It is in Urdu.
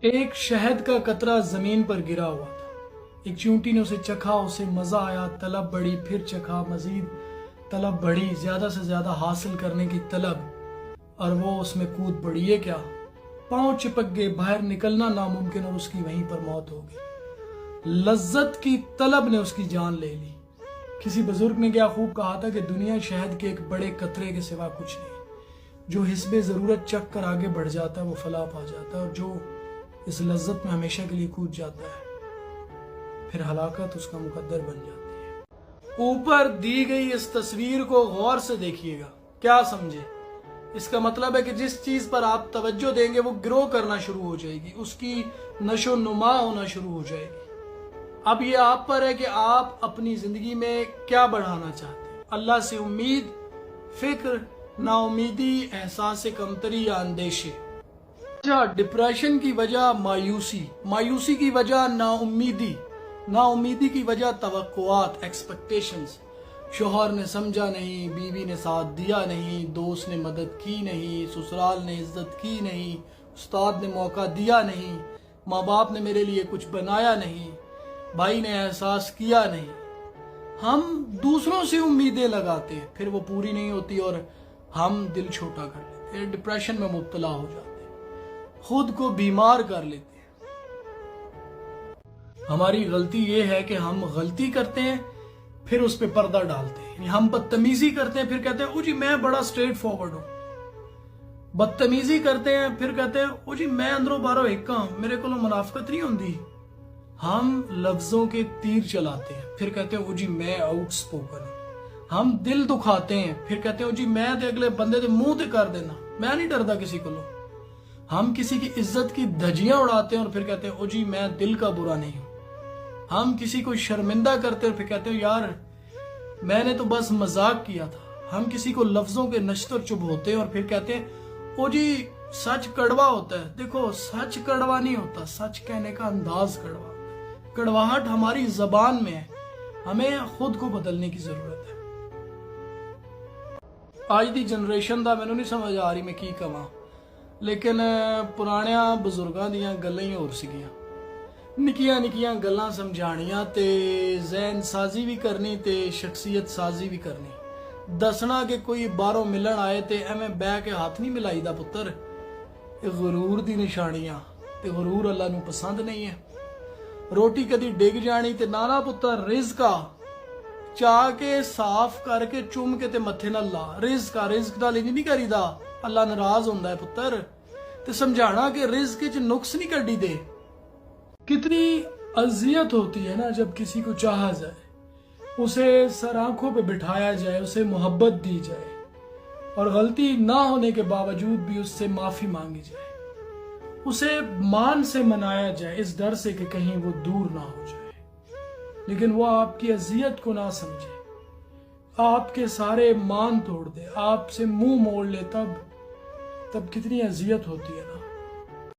ایک شہد کا قطرہ زمین پر گرا ہوا تھا۔ ایک چیونٹی نے اسے چکھا، اسے مزہ آیا، طلب بڑھی، پھر چکھا، مزید طلب بڑھی، زیادہ سے زیادہ حاصل کرنے کی طلب، اور وہ اس میں کود پڑی۔ یہ کیا؟ پاؤں چپک گئے، باہر نکلنا ناممکن، اور اس کی وہیں پر موت ہو گئی۔ لذت کی طلب نے اس کی جان لے لی۔ کسی بزرگ نے کیا خوب کہا تھا کہ دنیا شہد کے ایک بڑے قطرے کے سوا کچھ نہیں۔ جو حسب ضرورت چکھ کر آگے بڑھ جاتا ہے وہ فلاح پا جاتا ہے، اور جو اس لذت میں ہمیشہ کے لیے کود جاتا ہے پھر ہلاکت اس کا مقدر بن جاتی ہے۔ اوپر دی گئی اس تصویر کو غور سے دیکھیے گا، کیا سمجھے؟ اس کا مطلب ہے کہ جس چیز پر آپ توجہ دیں گے وہ گرو کرنا شروع ہو جائے گی، اس کی نشو و نما ہونا شروع ہو جائے گی۔ اب یہ آپ پر ہے کہ آپ اپنی زندگی میں کیا بڑھانا چاہتے ہیں۔ اللہ سے امید، فکر، نا امیدی، احساس کمتری یا اندیشے۔ ڈپریشن کی وجہ مایوسی، مایوسی کی وجہ نا امیدی، نا امیدی کی وجہ توقعات، ایکسپیکٹیشنز۔ شوہر نے سمجھا نہیں، بیوی نے ساتھ دیا نہیں، دوست نے مدد کی نہیں، سسرال نے عزت کی نہیں، استاد نے موقع دیا نہیں، ماں باپ نے میرے لیے کچھ بنایا نہیں، بھائی نے احساس کیا نہیں۔ ہم دوسروں سے امیدیں لگاتے ہیں، پھر وہ پوری نہیں ہوتی اور ہم دل چھوٹا کر لیتے ہیں، ڈپریشن میں مبتلا ہو جاتے ہیں، خود کو بیمار کر لیتے ہیں۔ ہماری غلطی یہ ہے کہ ہم غلطی کرتے ہیں پھر اس پہ پردہ ڈالتے ہیں، یعنی ہم بدتمیزی کرتے ہیں پھر کہتے ہیں او جی میں بڑا اسٹریٹ فارورڈ ہوں، بدتمیزی کرتے ہیں پھر کہتے ہیں او جی میں اندروں باروں ایکا ہوں، میرے کو منافقت نہیں ہوندی۔ ہم لفظوں کے تیر چلاتے ہیں پھر کہتے ہیں او جی میں آؤٹ سپوکن ہوں۔ ہم دل دکھاتے ہیں پھر کہتے ہیں او جی میں تے اگلے بندے دے منہ تے کر دینا، میں نہیں ڈردا کسی کو۔ ہم کسی کی عزت کی دھجیاں اڑاتے ہیں اور پھر کہتے ہیں او جی میں دل کا برا نہیں ہوں۔ ہم کسی کو شرمندہ کرتے ہیں اور پھر کہتے ہیں یار میں نے تو بس مذاق کیا تھا۔ ہم کسی کو لفظوں کے نشتر چبھ ہوتے ہیں اور پھر کہتے ہیں او جی سچ کڑوا ہوتا ہے۔ دیکھو سچ کڑوا نہیں ہوتا، سچ کہنے کا انداز کڑوا ہوتا ہے۔ کڑواہٹ ہماری زبان میں ہے، ہمیں خود کو بدلنے کی ضرورت ہے۔ آج دی جنریشن دا مینوں نہیں سمجھ آ رہی میں کی کہاں، لیکن پرانیاں بزرگاں دیاں گلاں ہی اور سگیاں، نکیاں نکیاں گلاں سمجھانیاں تے ذہن سازی بھی کرنی تے شخصیت سازی بھی کرنی۔ دسنا کہ کوئی باہروں ملن آئے تے ایویں بہ کے ہاتھ نہیں ملائی دا پتر، یہ غرور دی نشانیاں تے غرور اللہ نو پسند نہیں ہے۔ روٹی کدی ڈگ جانی تے نانا پتر رزقا چاہ کے صاف کر کے چوم کے تے متھے نہ لا، رزق دا لینی نہیں کری دا، اللہ ناراض ہوندا ہے پتر۔ تے سمجھانا کہ رزق وچ نقص نہیں کڈی دے۔ کتنی اذیت ہوتی ہے نا جب کسی کو چاہا جائے، اسے سر آنکھوں پہ بٹھایا جائے، اسے محبت دی جائے اور غلطی نہ ہونے کے باوجود بھی اس سے معافی مانگی جائے، اسے مان سے منایا جائے اس ڈر سے کہ کہیں وہ دور نہ ہو جائے، لیکن وہ آپ کی اذیت کو نہ سمجھے، آپ کے سارے مان توڑ دے، آپ سے منہ موڑ لے، تب کتنی اذیت ہوتی ہے نا۔